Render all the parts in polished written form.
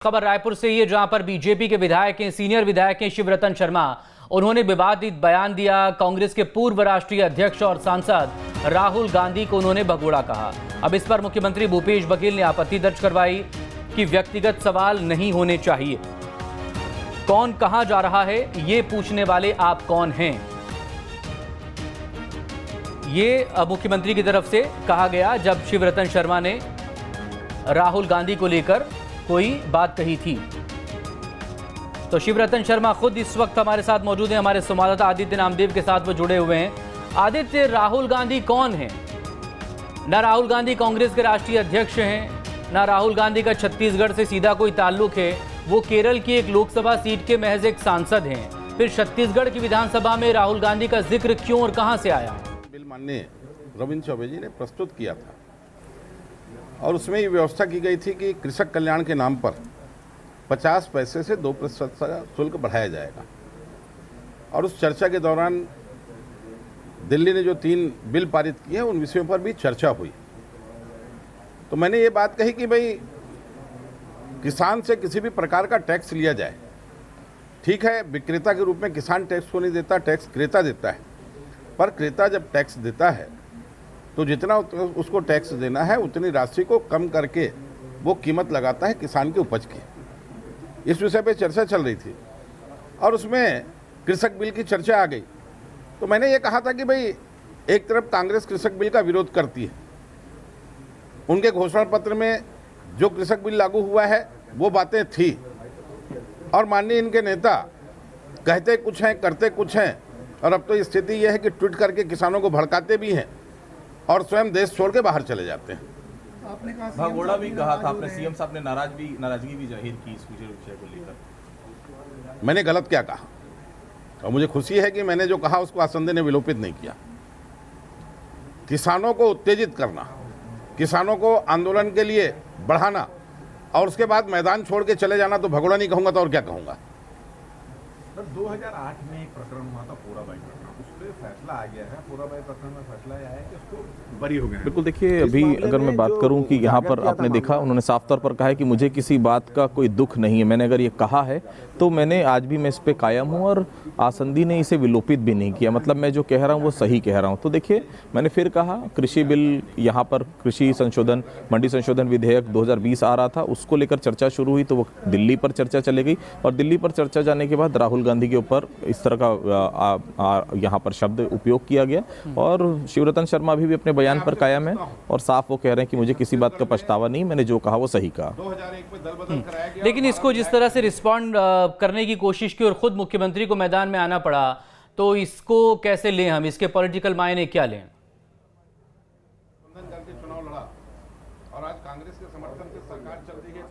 खबर रायपुर से ही है, जहां पर बीजेपी के विधायक हैं, सीनियर विधायक हैं शिवरतन शर्मा। उन्होंने विवादित बयान दिया। कांग्रेस के पूर्व राष्ट्रीय अध्यक्ष और सांसद राहुल गांधी को उन्होंने भगोड़ा कहा। अब इस पर मुख्यमंत्री भूपेश बघेल ने आपत्ति दर्ज करवाई कि व्यक्तिगत सवाल नहीं होने चाहिए। कौन कहां जा रहा है, ये पूछने वाले आप कौन हैं, ये मुख्यमंत्री की तरफ से कहा गया जब शिवरतन शर्मा ने राहुल गांधी को लेकर कोई बात कही थी। तो शिवरतन शर्मा खुद इस वक्त हमारे साथ मौजूद हैं। हमारे संवाददाता आदित्य नामदेव के साथ वो जुड़े हुए हैं। आदित्य, राहुल गांधी कौन है? ना राहुल गांधी कांग्रेस के राष्ट्रीय अध्यक्ष हैं, ना राहुल गांधी का छत्तीसगढ़ से सीधा कोई ताल्लुक है। वो केरल की एक लोकसभा सीट के महज एक सांसद हैं। फिर छत्तीसगढ़ की विधानसभा में राहुल गांधी का जिक्र क्यों और कहां से आया? बिल माननीय रविंद्र चौबे जी ने प्रस्तुत किया था और उसमें ये व्यवस्था की गई थी कि कृषक कल्याण के नाम पर 50 पैसे से 2% का शुल्क बढ़ाया जाएगा। और उस चर्चा के दौरान दिल्ली ने जो 3 बिल पारित किए हैं उन विषयों पर भी चर्चा हुई। तो मैंने ये बात कही कि भाई किसान से किसी भी प्रकार का टैक्स लिया जाए, ठीक है, विक्रेता के रूप में किसान टैक्स को नहीं देता, टैक्स क्रेता देता है। पर क्रेता जब टैक्स देता है तो जितना उसको टैक्स देना है उतनी राशि को कम करके वो कीमत लगाता है किसान की उपज की। इस विषय पे चर्चा चल रही थी और उसमें कृषक बिल की चर्चा आ गई। तो मैंने ये कहा था कि भाई एक तरफ कांग्रेस कृषक बिल का विरोध करती है, उनके घोषणा पत्र में जो कृषक बिल लागू हुआ है वो बातें थी, और माननीय इनके नेता कहते कुछ हैं करते कुछ हैं। और अब तो स्थिति यह है कि ट्वीट करके किसानों को भड़काते भी हैं और स्वयं देश छोड़ के बाहर चले जाते हैं। आपने कहा भगोड़ा भी कहा था, आपने सीएम साहब ने नाराजगी भी जाहिर की इस विषय को लेकर। मैंने गलत क्या कहा? और मुझे खुशी है कि मैंने जो कहा उसको आसंदी ने विलोपित नहीं किया। किसानों को उत्तेजित करना, किसानों को आंदोलन के लिए बढ़ाना और उसके बाद मैदान छोड़ के चले जाना, तो भगोड़ा नहीं कहूंगा तो और क्या कहूंगा। 2008 में एक प्रकरण हुआ था, पूराबाई प्रकरण, उस पर फैसला आ गया है। पूराबाई प्रकरण में फैसला आया है कि उसको बरी हो गया। बिल्कुल, देखिए अभी अगर मैं बात करूं कि यहाँ पर आपने देखा, उन्होंने साफ तौर पर कहा है कि मुझे किसी बात का कोई दुख नहीं है। मैंने अगर ये कहा है तो मैंने आज भी मैं इस पे कायम हूँ और आसंदी ने इसे विलोपित भी नहीं किया। मतलब मैं जो कह रहा हूँ वो सही कह रहा हूँ। तो देखिए मैंने फिर कहा, कृषि बिल यहाँ पर कृषि संशोधन मंडी संशोधन विधेयक 2020 आ रहा था, उसको लेकर चर्चा शुरू हुई तो वो दिल्ली पर चर्चा चले गई और दिल्ली पर चर्चा जाने के बाद राहुल गांधी के ऊपर इस तरह का यहाँ पर शब्द उपयोग किया गया। और शिवरतन शर्मा भी अपने बयान पर कायम है और साफ वो कह रहे हैं कि मुझे किसी बात का पछतावा नहीं, मैंने जो कहा वो सही कहा। लेकिन इसको जिस तरह से रिस्पॉन्ड करने की कोशिश की और खुद मुख्यमंत्री को मैदान में आना पड़ा, तो इसको कैसे लें हम? इसके पॉलिटिकल मायने क्या लें? चुनाव लड़ा और आज कांग्रेस के समर्थन से सरकार चल रही है।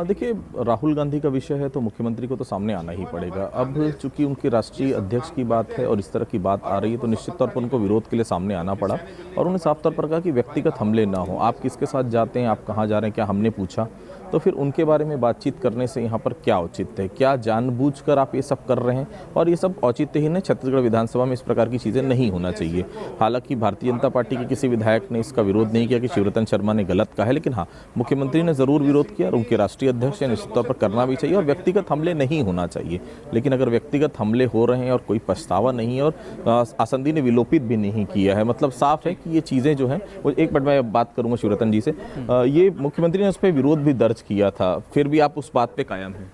देखिए राहुल गांधी का विषय है तो मुख्यमंत्री को तो सामने आना ही पड़ेगा। अब चूंकि उनके राष्ट्रीय अध्यक्ष की बात है और इस तरह की बात आ रही है तो निश्चित तौर पर उनको विरोध के लिए सामने आना पड़ा और उन्हें साफ तौर पर कहा कि व्यक्तिगत हमले ना हो। आप किसके साथ जाते हैं, आप कहाँ जा रहे हैं, क्या हमने पूछा? तो फिर उनके बारे में बातचीत करने से यहाँ पर क्या औचित्य है? क्या जानबूझकर आप ये सब कर रहे हैं? और ये सब औचित्यहीन है। छत्तीसगढ़ विधानसभा में इस प्रकार की चीज़ें नहीं होना चाहिए। हालांकि भारतीय जनता पार्टी के किसी विधायक ने इसका विरोध नहीं किया कि शिवरतन शर्मा ने गलत कहा है, लेकिन हाँ, मुख्यमंत्री ने ज़रूर विरोध किया और उनके राष्ट्रीय अध्यक्ष ने निश्चित तौर पर करना भी चाहिए और व्यक्तिगत हमले नहीं होना चाहिए। लेकिन अगर व्यक्तिगत हमले हो रहे हैं और कोई पछतावा नहीं है और आसंदी ने विलोपित भी नहीं किया है, मतलब साफ है कि ये चीज़ें जो हैं वो, एक मिनट मैं बात करूँगा शिवरतन जी से, ये मुख्यमंत्री ने उस पर विरोध भी दर्ज किया था, फिर भी आप उस बात पे कायम हैं?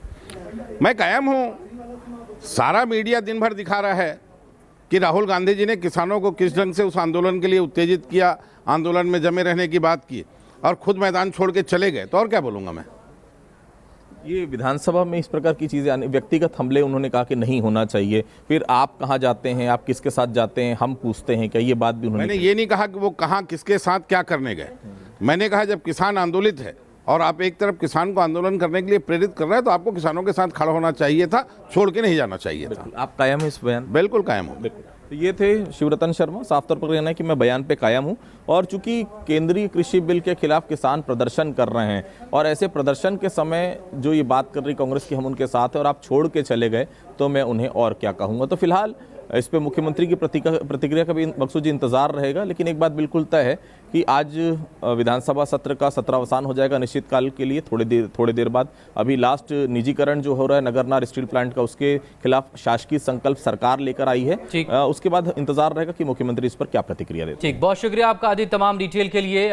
मैं कायम हूं। सारा मीडिया दिन भर दिखा रहा है कि राहुल गांधी जी ने किसानों को किस ढंग से उस आंदोलन के लिए उत्तेजित किया, आंदोलन में जमे रहने की बात की और खुद मैदान छोड़ के चले गए। तो और क्या बोलूंगा मैं? ये विधानसभा में इस प्रकार की चीज़ें आने, व्यक्तिगत हमले उन्होंने कहा कि नहीं होना चाहिए। फिर आप कहाँ जाते हैं, आप किसके साथ जाते हैं, हम पूछते हैं क्या? ये बात भी उन्होंने, मैंने ये नहीं कहा कि वो कहाँ किसके साथ क्या करने गए। मैंने कहा जब किसान आंदोलित है और आप एक तरफ किसान को आंदोलन करने के लिए प्रेरित कर रहे हैं तो आपको किसानों के साथ खड़ा होना चाहिए था, छोड़ के नहीं जाना चाहिए था। आप कायम है इस बयान? बिल्कुल कायम हूँ। तो ये थे शिवरतन शर्मा। साफ तौर पर कहना है कि मैं बयान पे कायम हूँ और चूंकि केंद्रीय कृषि बिल के खिलाफ किसान प्रदर्शन कर रहे हैं और ऐसे प्रदर्शन के समय जो ये बात कर रही कांग्रेस की हम उनके साथ हैं और आप छोड़ के चले गए, तो मैं उन्हें और क्या कहूँगा। तो फिलहाल इस पे मुख्यमंत्री की प्रतिक्रिया का भी मकसूद इंतजार रहेगा। लेकिन एक बात बिल्कुल तय है कि आज विधानसभा सत्र का सत्रावसान हो जाएगा निश्चित काल के लिए थोड़ी देर बाद। अभी लास्ट निजीकरण जो हो रहा है नगरनार स्टील प्लांट का, उसके खिलाफ शासकीय संकल्प सरकार लेकर आई है। उसके बाद इंतजार रहेगा कि मुख्यमंत्री इस पर क्या प्रतिक्रिया देते हैं। ठीक, बहुत शुक्रिया आपका आदि तमाम डिटेल के लिए।